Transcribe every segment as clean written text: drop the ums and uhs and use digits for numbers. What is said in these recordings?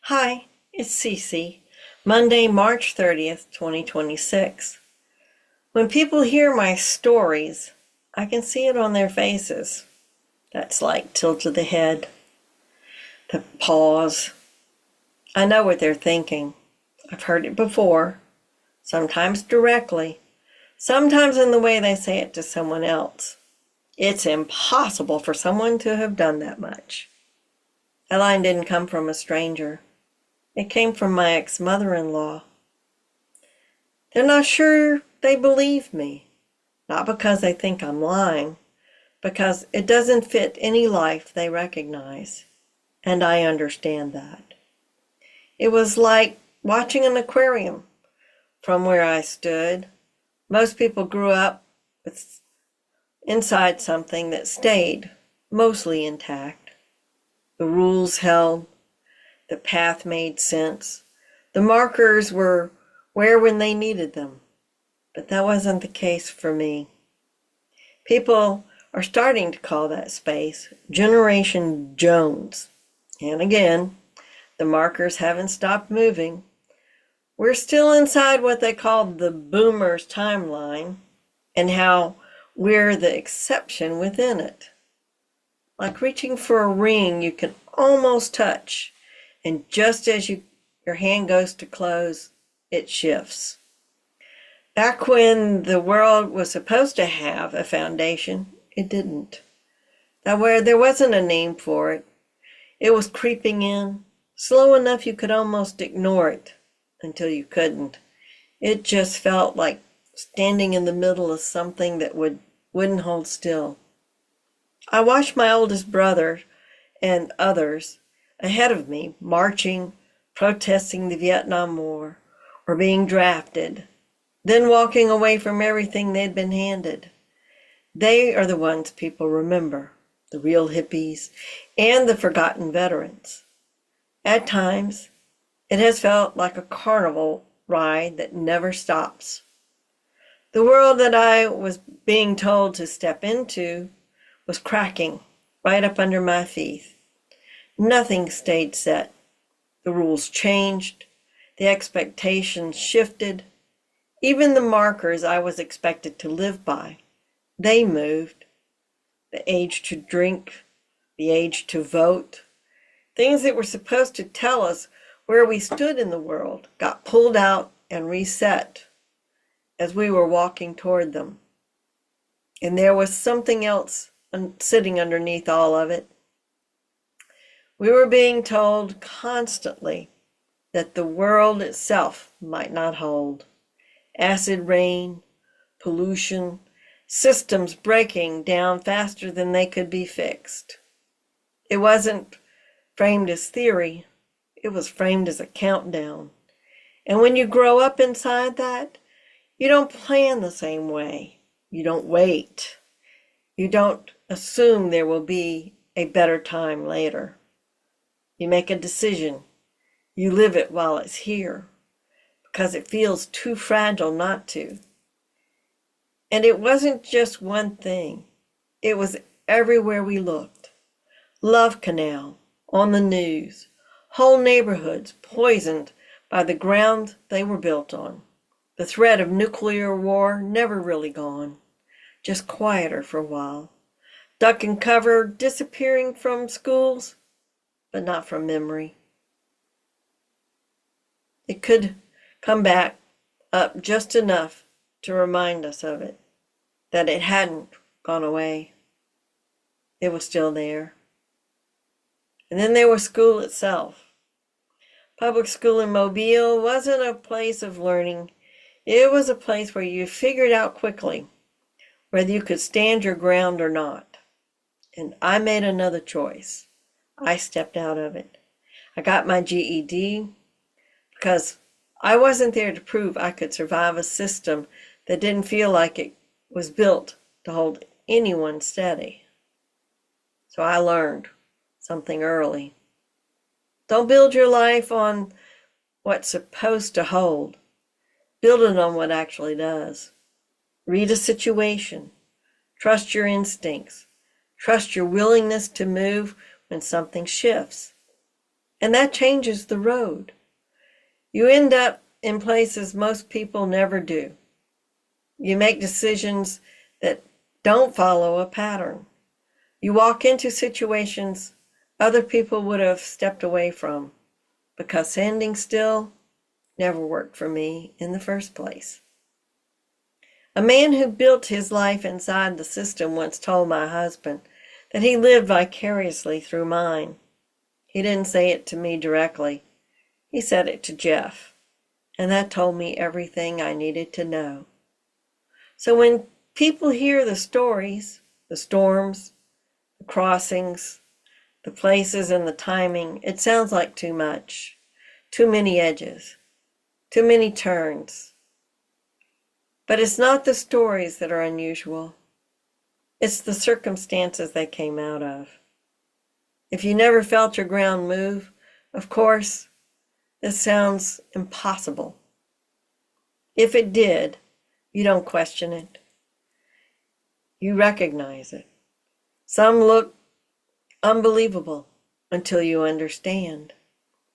Hi, it's Cece. Monday, March 30th, 2026. When people hear my stories, I can see it on their faces. That slight tilt of the head, the pause. I know what they're thinking. I've heard it before, sometimes directly, sometimes in the way they say it to someone else. It's impossible for someone to have done that much. That line didn't come from a stranger. It came from my ex-mother-in-law. They're not sure they believe me, not because they think I'm lying, because it doesn't fit any life they recognize, and I understand that. It was like watching an aquarium from where I stood. Most people grew up with inside something that stayed mostly intact. The rules held, the path made sense, the markers were where when they needed them. But that wasn't the case for me. People are starting to call that space Generation Jones. And again, the markers haven't stopped moving. We're still inside what they call the boomers timeline, and how we're the exception within it. Like reaching for a ring you can almost touch, and just as your hand goes to close, it shifts. Back when the world was supposed to have a foundation, it didn't. There wasn't a name for it. It was creeping in, slow enough you could almost ignore it until you couldn't. It just felt like standing in the middle of something that wouldn't hold still. I watched my oldest brother and others ahead of me marching, protesting the Vietnam War, or being drafted, then walking away from everything they'd been handed. They are the ones people remember, the real hippies and the forgotten veterans. At times, it has felt like a carnival ride that never stops. The world that I was being told to step into was cracking right up under my feet. Nothing stayed set. The rules changed. The expectations shifted. Even the markers I was expected to live by, they moved. The age to drink, the age to vote, things that were supposed to tell us where we stood in the world got pulled out and reset as we were walking toward them. And there was something else sitting underneath all of it. We were being told constantly that the world itself might not hold. Acid rain, pollution, systems breaking down faster than they could be fixed. It wasn't framed as theory, it was framed as a countdown. And when you grow up inside that, you don't plan the same way. You don't wait. You don't assume there will be a better time later. You make a decision. You live it while it's here, because it feels too fragile not to. And it wasn't just one thing. It was everywhere we looked. Love Canal, on the news, whole neighborhoods poisoned by the ground they were built on. The threat of nuclear war never really gone, just quieter for a while. Duck and cover disappearing from schools, but not from memory. It could come back up just enough to remind us of it, that it hadn't gone away. It was still there. And then there was school itself. Public school in Mobile wasn't a place of learning. It was a place where you figured out quickly whether you could stand your ground or not. And I made another choice. I stepped out of it. I got my GED because I wasn't there to prove I could survive a system that didn't feel like it was built to hold anyone steady. So I learned something early. Don't build your life on what's supposed to hold. Build it on what actually does. Read a situation. Trust your instincts. Trust your willingness to move when something shifts. And that changes the road. You end up in places most people never do. You make decisions that don't follow a pattern. You walk into situations other people would have stepped away from because standing still never worked for me in the first place. A man who built his life inside the system once told my husband that he lived vicariously through mine. He didn't say it to me directly. He said it to Jeff, and that told me everything I needed to know. So when people hear the stories, the storms, the crossings, the places and the timing, it sounds like too much, too many edges, too many turns. But it's not the stories that are unusual. It's the circumstances they came out of. If you never felt your ground move, of course, this sounds impossible. If it did, you don't question it. You recognize it. Some look unbelievable until you understand.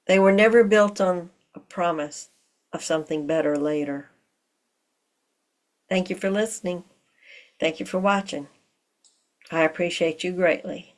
They were never built on a promise of something better later. Thank you for listening. Thank you for watching. I appreciate you greatly.